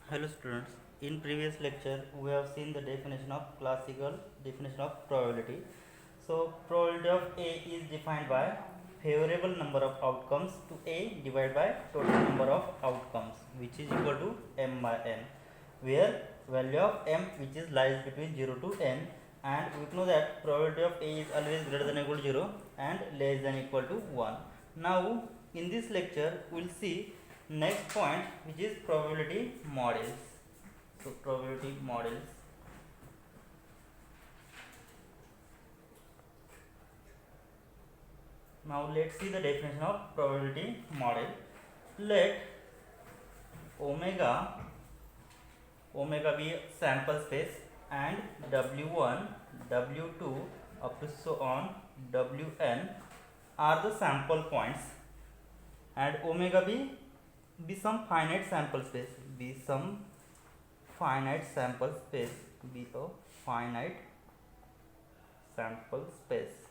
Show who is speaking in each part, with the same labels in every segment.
Speaker 1: Hello students, in previous lecture we have seen the definition of classical definition of probability. So probability of A is defined by favorable number of outcomes to A divided by total number of outcomes, which is equal to m by n, where value of m which is lies between 0 to n, and we know that probability of A is always greater than or equal to 0 and less than or equal to 1. Now in this lecture we will see next point, which is probability models. So probability models. Now let's see the definition of probability model. Let omega be sample space and w1, w2 up to so on wn are the sample points, and omega be some finite sample space, be some finite sample space, be a finite sample space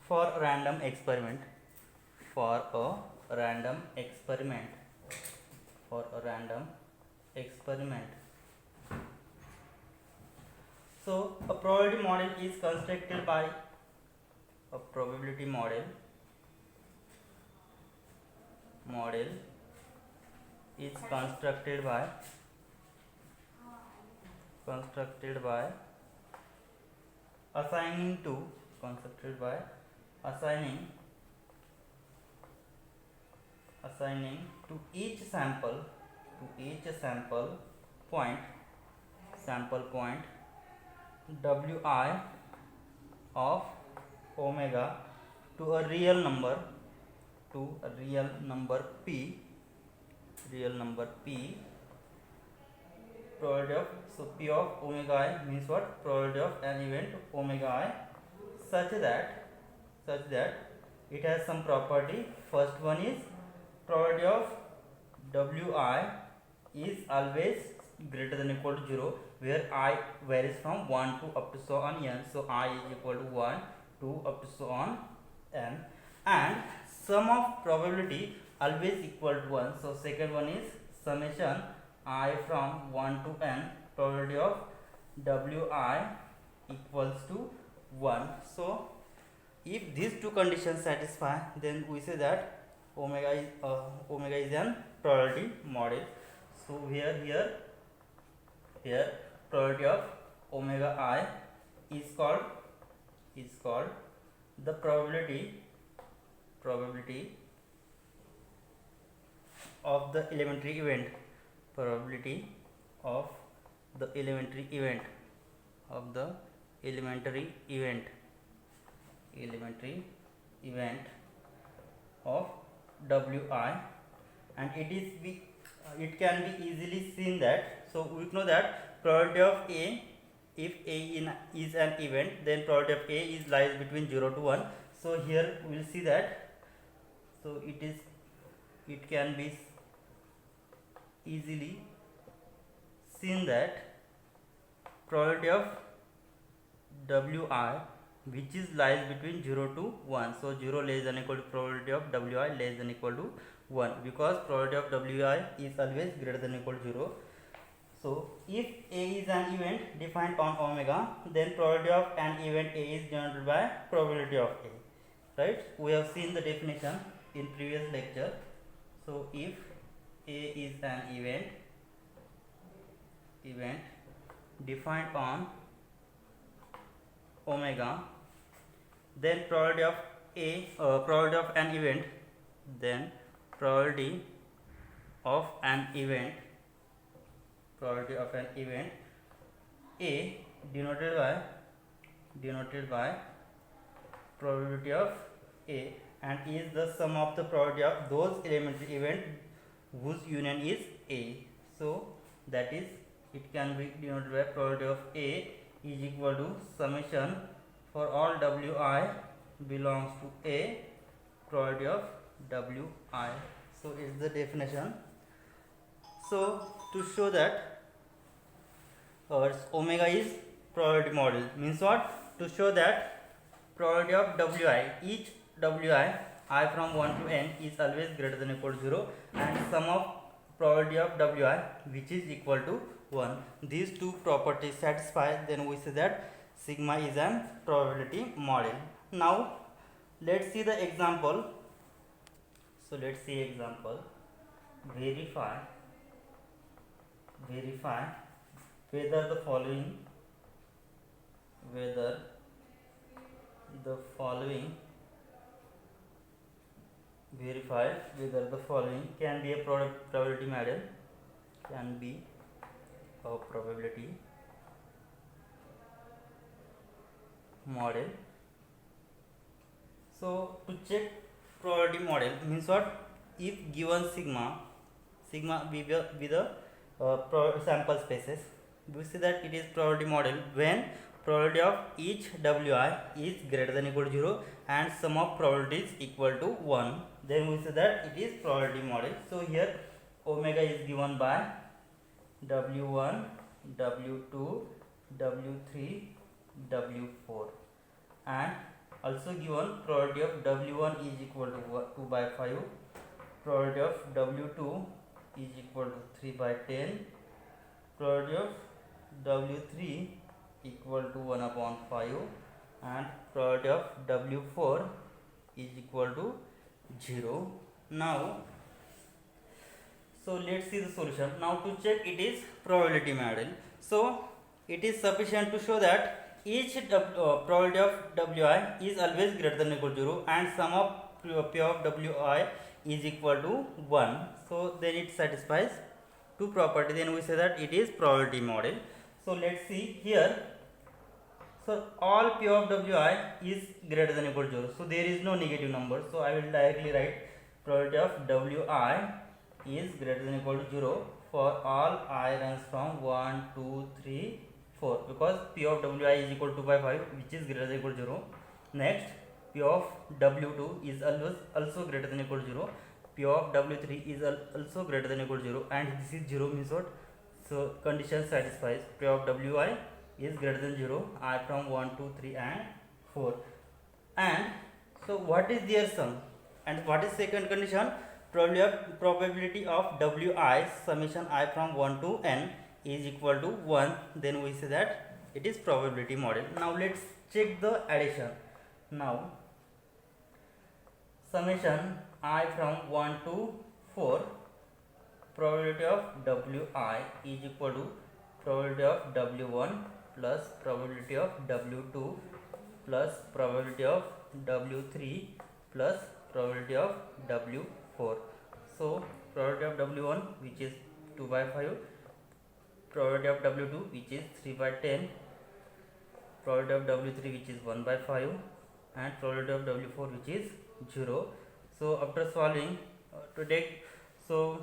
Speaker 1: for a random experiment, for a random experiment, for a random experiment. So a probability model is constructed by a probability model is constructed by assigning to each sample point wi of omega to a real number p probability of, so p of omega I means what? Probability of an event omega I such that it has some property. First one is probability of wi is always greater than or equal to 0, where I varies from 1 to up to so on n. So I is equal to 1 to up to so on n, and sum of probability always equal to 1. So second one is summation I from 1 to n, probability of wi equals to 1. So if these two conditions satisfy, then we say that omega is an probability model. So here probability of omega I is called the probability of the elementary event, probability of the elementary event of wi, and it can be easily seen that, so we know that probability of A, if A is an event, then probability of A is lies between 0 to 1. So here we will see that, so it can be easily seen that probability of wi which is lies between 0 to 1, so 0 less than equal to probability of wi less than equal to 1, because probability of wi is always greater than equal to 0. So if A is an event defined on omega, then probability of an event A is denoted by probability of A, right? We have seen the definition in previous lecture. So if A is an event defined on omega, then probability of probability of an event A denoted by probability of A, and is the sum of the probability of those elementary events whose union is A. So that is, it can be denoted by probability of A is equal to summation for all wi belongs to A, probability of wi. So it's the definition. So to show that omega is probability model means what? To show that probability of wi, each wi I from 1 to n is always greater than or equal to 0, and sum of probability of Wi which is equal to 1. These two properties satisfy, then we say that sigma is an probability model. Now let's see the example. So let's see example. Verify whether the following verify whether the following can be a probability model, can be a probability model. So to check probability model means what? If given sigma be the sample spaces, we see that it is probability model when probability of each Wi is greater than equal to 0 and sum of probabilities equal to 1, then we say that it is probability model. So here omega is given by W1, W2, W3, W4, and also given probability of W1 is equal to 2 by 5, probability of W2 is equal to 3 by 10, probability of W3 equal to 1 upon 5, and probability of W4 is equal to 0. Now so let's see the solution. Now to check it is probability model. So it is sufficient to show that each probability of Wi is always greater than or equal to 0 and sum of P of Wi is equal to 1. So then it satisfies two property, then we say that it is probability model. So let's see here. So all P of Wi is greater than or equal to 0. So there is no negative number. So I will directly write probability of Wi is greater than or equal to 0 for all I runs from 1, 2, 3, 4, because P of Wi is equal to 2 by 5 which is greater than or equal to 0. Next, P of W2 is also greater than or equal to 0. P of W3 is also greater than or equal to 0, and this is 0 means what? So condition satisfies. P of Wi is greater than 0 I from 1, 2, 3 and 4. And so what is their sum? And what is second condition? Probability of Wi summation I from 1 to n is equal to 1, then we say that it is probability model. Now let's check the addition. Now summation I from 1 to 4, probability of Wi is equal to probability of W1 plus probability of W2 plus probability of W3 plus probability of W4. So probability of W1 which is 2 by 5, probability of W2 which is 3 by 10, probability of W3 which is 1 by 5, and probability of W4 which is 0. So after solving to take, so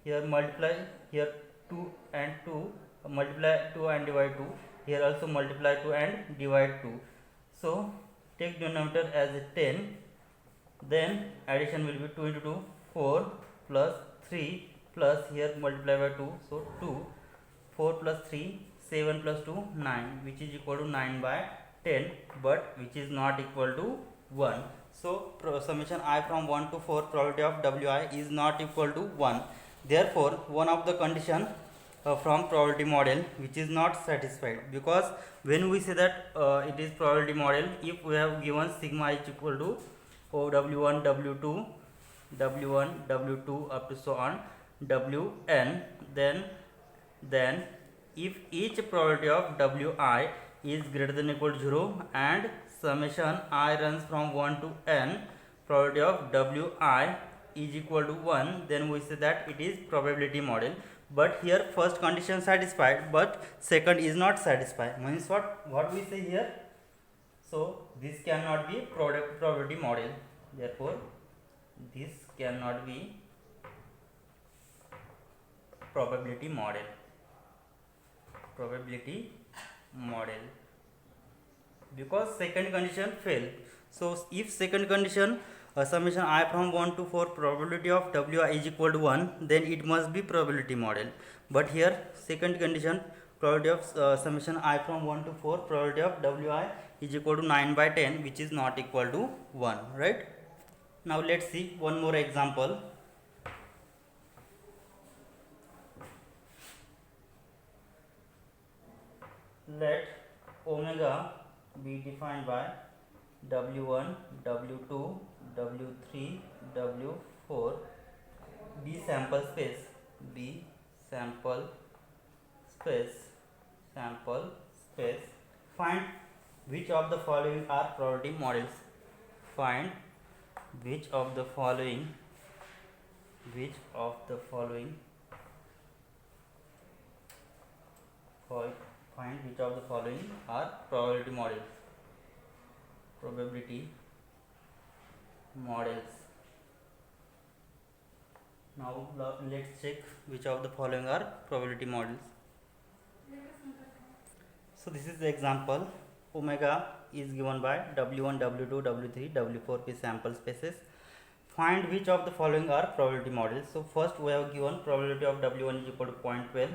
Speaker 1: here multiply, here 2 and 2, multiply 2 and divide 2, here also multiply 2 and divide 2. So take denominator as 10, then addition will be 2 into 2, 4 plus 3 plus here multiply by 2, so 2, 4 plus 3, 7 plus 2, 9, which is equal to 9 by 10, but which is not equal to 1. So summation I from 1 to 4 probability of Wi is not equal to 1. Therefore one of the condition from probability model which is not satisfied, because when we say that it is probability model, if we have given sigma is equal to W1, W2, W1, W2 up to so on Wn, then if each probability of Wi is greater than or equal to 0 and summation I runs from 1 to n, probability of Wi is equal to 1, then we say that it is probability model. But here first condition satisfied but second is not satisfied, means what we say here. So this cannot be probability model, therefore this cannot be probability model because second condition failed. So if second condition summation I from 1 to 4 probability of Wi is equal to 1, then it must be probability model. But here second condition probability of summation I from 1 to 4 probability of Wi is equal to 9 by 10, which is not equal to 1, right? Now let's see one more example. let omega be defined by W1, W2, W3, W4 be sample space, be sample space, sample space. Find which of the following are probability models. Find which of the following find which of the following are probability models. Probability models. Now let's check which of the following are probability models. So this is the example. Omega is given by W1, W2, W3, W4 is sample spaces. Find which of the following are probability models. So first we have given probability of W1 is equal to 0.12,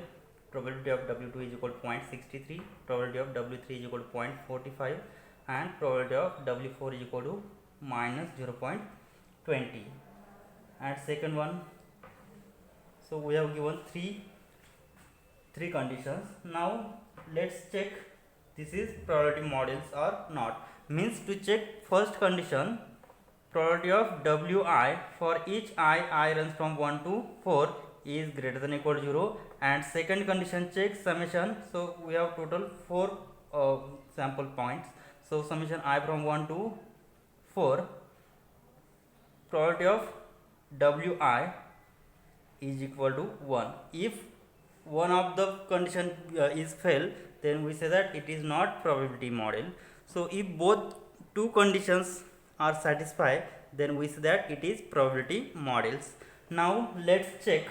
Speaker 1: probability of W2 is equal to 0.63, probability of W3 is equal to 0.45 and probability of W4 is equal to minus 0.20. And second one, so we have given three conditions. Now let's check this is probability models or not. Means to check first condition, probability of Wi for each I runs from 1 to 4 is greater than or equal to 0, and second condition check summation. So we have total 4 sample points, so summation I from 1 to 4, probability of Wi is equal to 1. If one of the condition is failed, then we say that it is not probability model. So if both two conditions are satisfied, then we say that it is probability models. Now let's check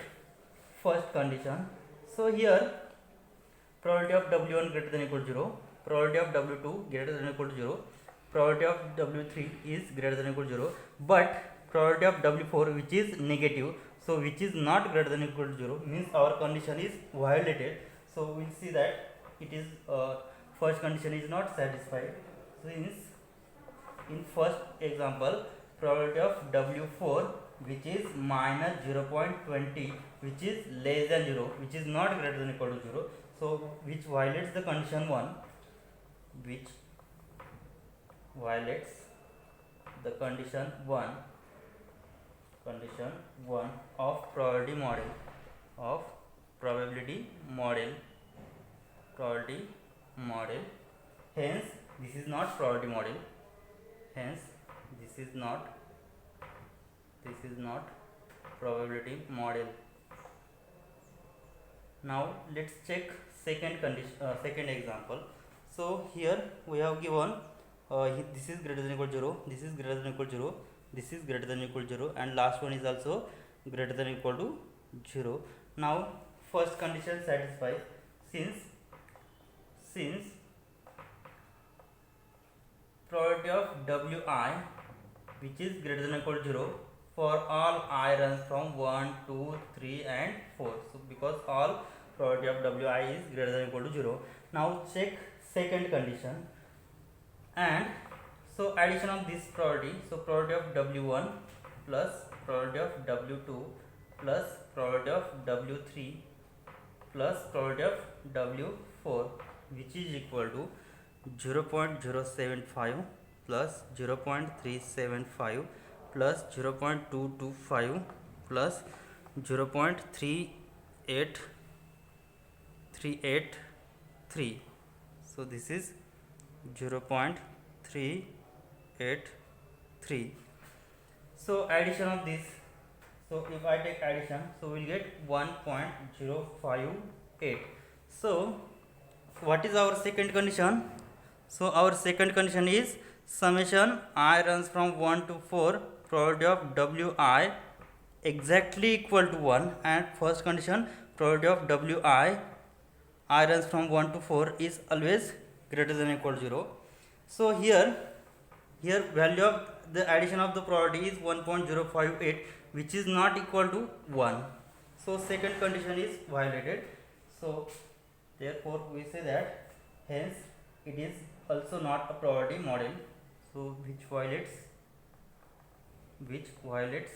Speaker 1: first condition. So here probability of W1 greater than or equal to 0, probability of W2 greater than or equal to 0, probability of W3 is greater than or equal to 0, but probability of W4 which is negative, so which is not greater than or equal to 0, means our condition is violated. So we will see that it is first condition is not satisfied. So in first example, probability of W4 which is minus 0.20 which is less than 0, which is not greater than or equal to 0, so which violates the condition 1, which violates the condition 1 of probability model. Hence this is not probability model. Hence this is not probability model. Now let's check second condition, second example. So here we have given this is greater than or equal to 0, this is greater than or equal to 0, this is greater than or equal to 0, and last one is also greater than or equal to 0. Now first condition satisfies since probability of Wi which is greater than or equal to 0 for all I runs from 1, 2, 3 and 4. So because all probability of Wi is greater than or equal to 0. Now check second condition, and so addition of this probability, so probability of W1 plus probability of W2 plus probability of W3 plus probability of W4 which is equal to 0.075 plus 0.375 plus 0.225 plus 0.3833. So this is 0.383. So addition of this, so if I take addition, so we will get 1.058. So what is our second condition? So our second condition is summation I runs from 1 to 4, probability of Wi exactly equal to 1, and first condition probability of Wi I runs from 1 to 4 is always greater than or equal to 0. So here value of the addition of the probability is 1.058 which is not equal to 1. So second condition is violated. So therefore we say that hence it is also not a probability model. So which violates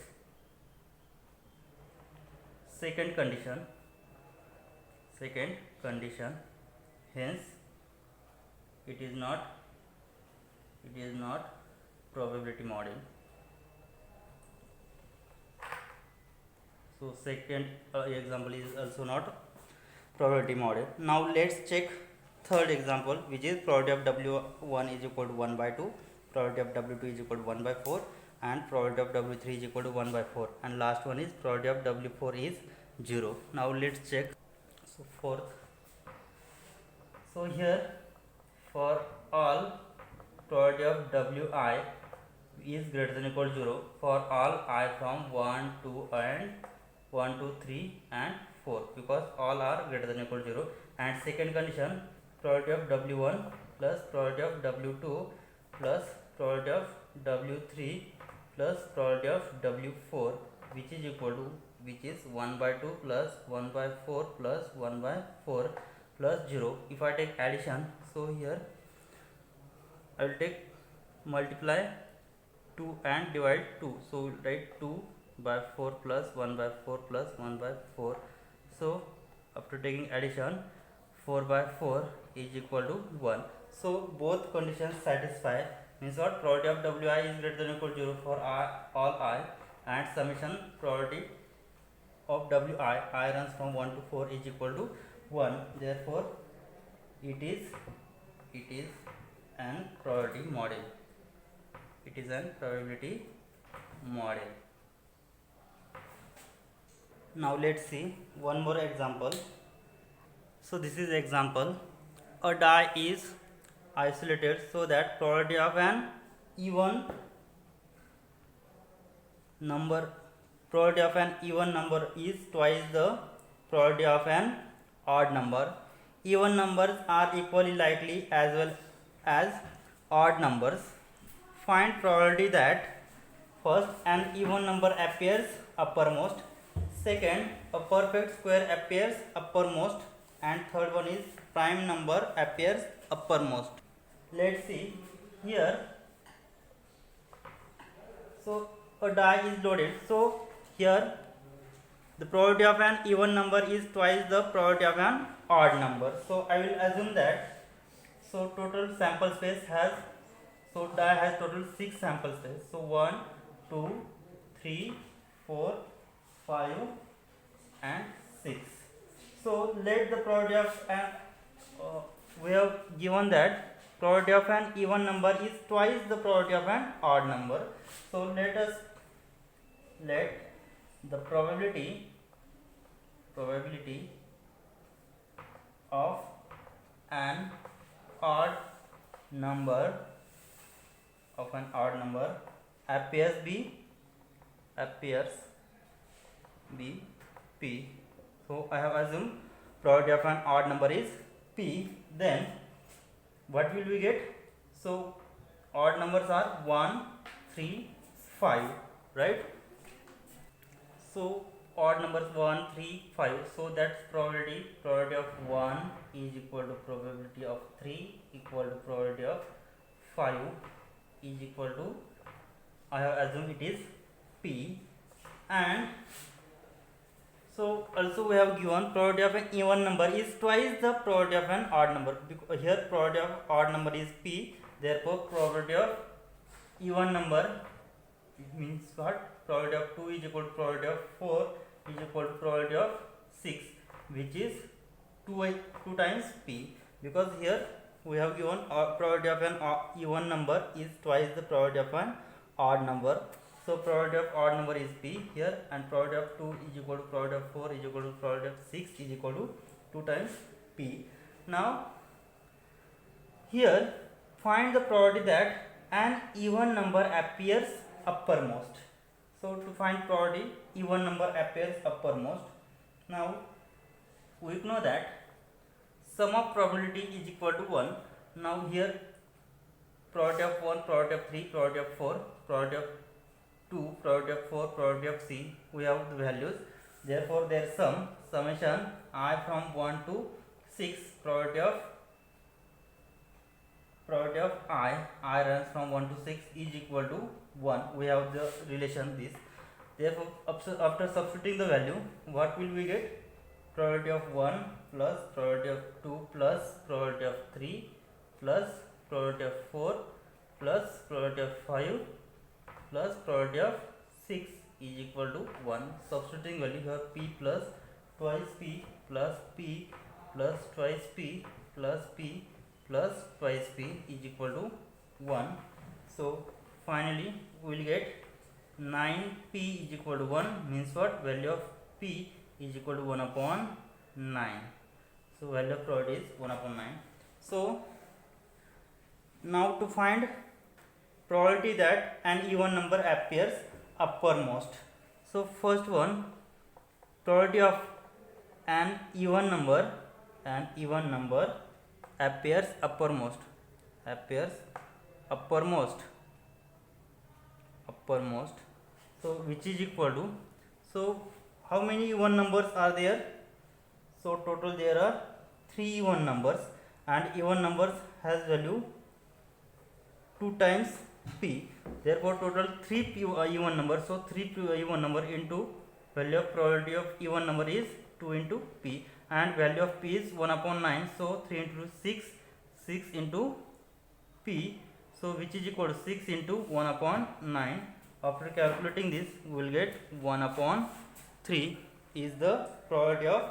Speaker 1: second condition. Hence it is not probability model. So second example is also not probability model. Now let's check third example, which is probability of W1 is equal to 1 by 2, probability of W2 is equal to 1 by 4, and probability of W3 is equal to 1 by 4, and last one is probability of W4 is 0. Now let's check. So fourth, so here for all probability of Wi is greater than or equal to 0 for all I from 1, 2 and 1, 2, 3 and 4, because all are greater than or equal to 0. And second condition, probability of W1 plus probability of W2 plus probability of W3 plus probability of W4, which is equal to, which is 1 by 2 plus 1 by 4 plus 1 by 4 plus 0. If I take addition, so here I will take multiply 2 and divide 2, so we'll write 2 by 4 plus 1 by 4 plus 1 by 4. So after taking addition, 4 by 4 is equal to 1. So both conditions satisfy, means what, probability of Wi is greater than or equal to 0 for all I, and summation probability of Wi, I runs from 1 to 4 is equal to 1. Therefore it is an probability model. It is an probability model. Now let's see one more example. So this is example. A die is isolated so that probability of an even number is twice the probability of an odd number. Even numbers are equally likely as well as odd numbers. Find probability that first an even number appears uppermost, second a perfect square appears uppermost, and third one is prime number appears uppermost. Let's see here. So a die is loaded, so here the probability of an even number is twice the probability of an odd number. So I will assume that, so total sample space has, so die has total 6 sample space. So 1, 2, 3, 4, 5 and 6. So let the probability of an we have given that probability of an even number is twice the probability of an odd number. So let the probability of an odd number appears be P. So I have assumed probability of an odd number is P. Then what will we get? So odd numbers are 1, 3, 5, right? So odd numbers 1, 3, 5. So that's probability of 1 is equal to probability of 3 equal to probability of 5 is equal to, I have assumed it is P. And so also we have given probability of an even number is twice the probability of an odd number, because here probability of odd number is P, therefore probability of even number, it means what, probability of 2 is equal to probability of 4 is equal to probability of 6, which is 2 times P, because here we have given probability of an even number is twice the probability of an odd number. So probability of odd number is P here, and probability of 2 is equal to probability of 4 is equal to probability of 6 is equal to 2 times P. Now here find the probability that an even number appears uppermost. So to find probability even number appears uppermost, now we know that sum of probability is equal to 1. Now here probability of 1, probability of 3, probability of 4, probability of 2, probability of 4, probability of C, we have the values. Therefore their summation I from 1 to 6, probability of I runs from 1 to 6 is equal to 1. We have the relation this. Therefore after substituting the value, what will we get? Probability of 1 plus probability of 2 plus probability of 3 plus probability of 4 plus probability of 5 plus probability of 6 is equal to 1. Substituting value here, p plus twice p plus p plus twice p plus p plus twice p is equal to 1. So finally we will get 9p is equal to 1, means what? Value of p is equal to 1 upon 9. So value of probability is 1 upon 9. So now to find probability that an even number appears uppermost. So first one, probability of an even number appears uppermost, so which is equal to, so how many even numbers are there? So total there are 3 even numbers, and even numbers has value 2 times p, therefore total 3 even numbers. So 3 even number into value of probability of even number is 2 into p, and value of p is 1 upon 9, so 3 into 6 into p, so which is equal to 6 into 1 upon 9. After calculating this, we will get 1 upon 3 is the probability of,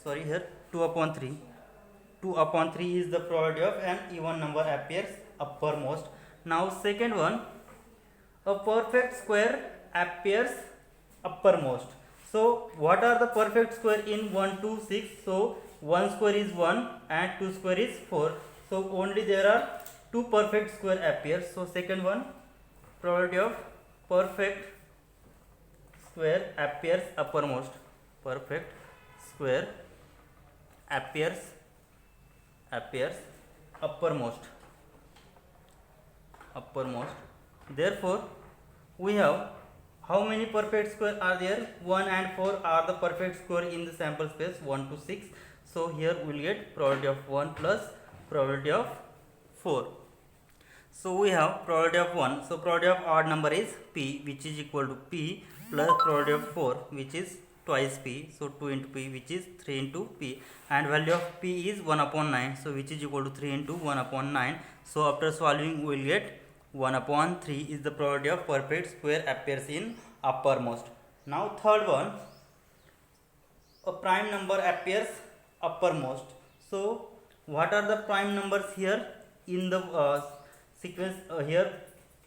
Speaker 1: sorry here 2 upon 3. 2 upon 3 is the probability of an even number appears uppermost. Now second one, a perfect square appears uppermost. So what are the perfect square in 1, 2, 6? So 1 square is 1 and 2 square is 4. So only there are 2 perfect square appears. So second one, probability of perfect square appears uppermost. Perfect square appears uppermost. Therefore we have how many perfect square are there? 1 and 4 are the perfect square in the sample space 1 to 6. So here we will get probability of 1 plus probability of 4. So we have probability of 1. So probability of odd number is p, which is equal to p plus probability of 4, which is twice p. So 2 into p, which is 3 into p, and value of p is 1 upon 9. So which is equal to 3 into 1 upon 9. So after solving we will get 1 upon 3 is the probability of perfect square appears in uppermost. Now third one, a prime number appears uppermost. So what are the prime numbers here in the sequence? Here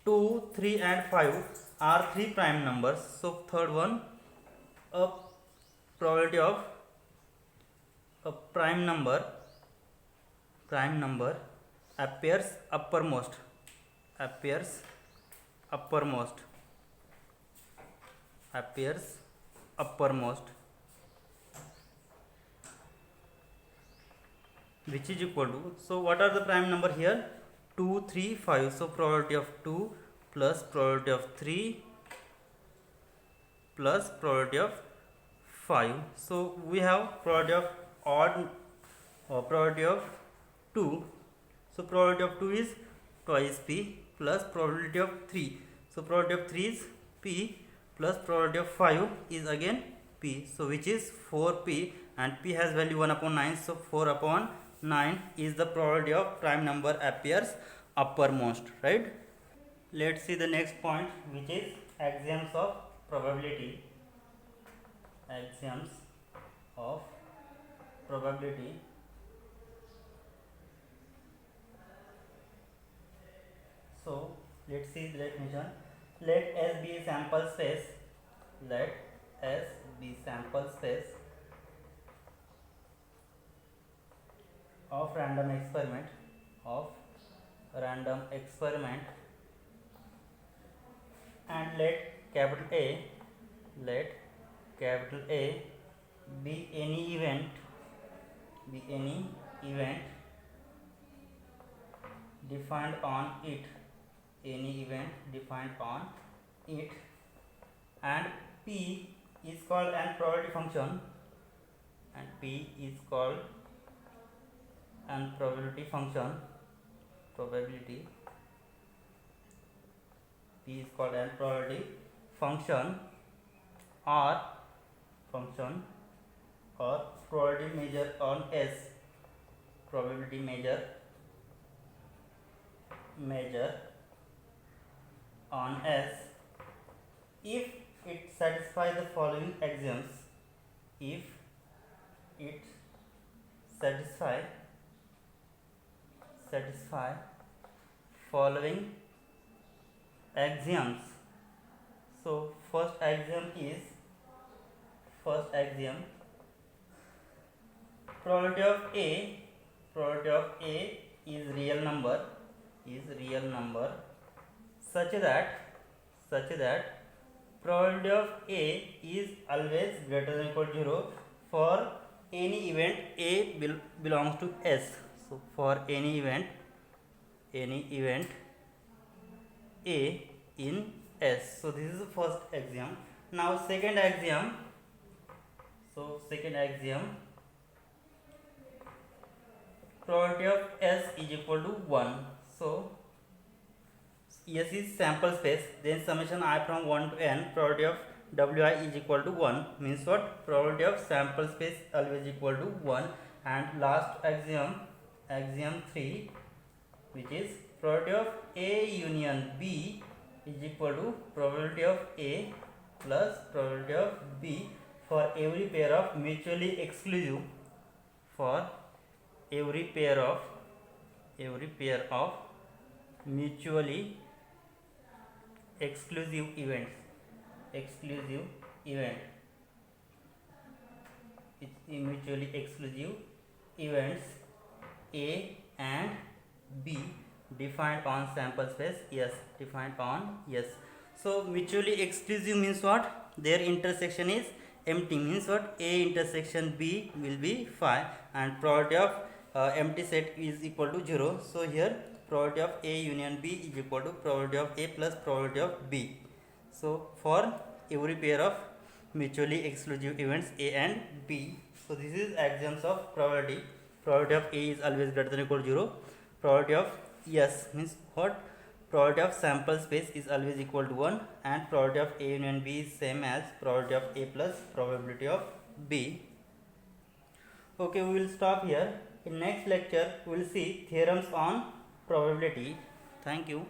Speaker 1: 2, 3 and 5 are 3 prime numbers. So third one, a probability of a prime number appears uppermost, which is equal to, so what are the prime number here? 2, 3, 5. So probability of 2 plus probability of 3 plus probability of 5. So we have probability of odd or probability of 2. So probability of 2 is twice p plus probability of 3. So probability of 3 is p plus probability of 5 is again p. So which is 4p, and p has value 1 upon 9. So 4 upon 9 is the probability of prime number appears uppermost, right? Let's see the next point, which is axioms of probability. Axioms of probability. So let's see the definition. Let S be a sample space. Let S be sample space of random experiment, and let capital A be any event defined on it, and P is called an probability function, P is called an probability function, or probability measure on S, measure on S if it satisfies the following axioms. If it satisfy following axioms. So first axiom, probability of A is real number such that probability of A is always greater than or equal to 0 for any event A belongs to S. So for any event A in S. So this is the first axiom. Now second axiom. Probability of S is equal to 1. So S is sample space, then summation I from 1 to n, probability of Wi is equal to 1, means what? Probability of sample space always equal to 1. And last axiom 3, which is probability of A union B is equal to probability of A plus probability of B for every pair of mutually exclusive, mutually exclusive events. It's mutually exclusive events A and B defined on sample space S. So mutually exclusive means what? Their intersection is empty, means what? A intersection B will be phi, and probability of empty set is equal to 0. So here probability of A union B is equal to probability of A plus probability of B. So for every pair of mutually exclusive events A and B. So this is axioms of probability. Probability of A is always greater than or equal to 0. Probability of S means what? Probability of sample space is always equal to 1, and probability of A union B is same as probability of A plus probability of B. Okay, we will stop here. In next lecture we will see theorems on probability. Thank you.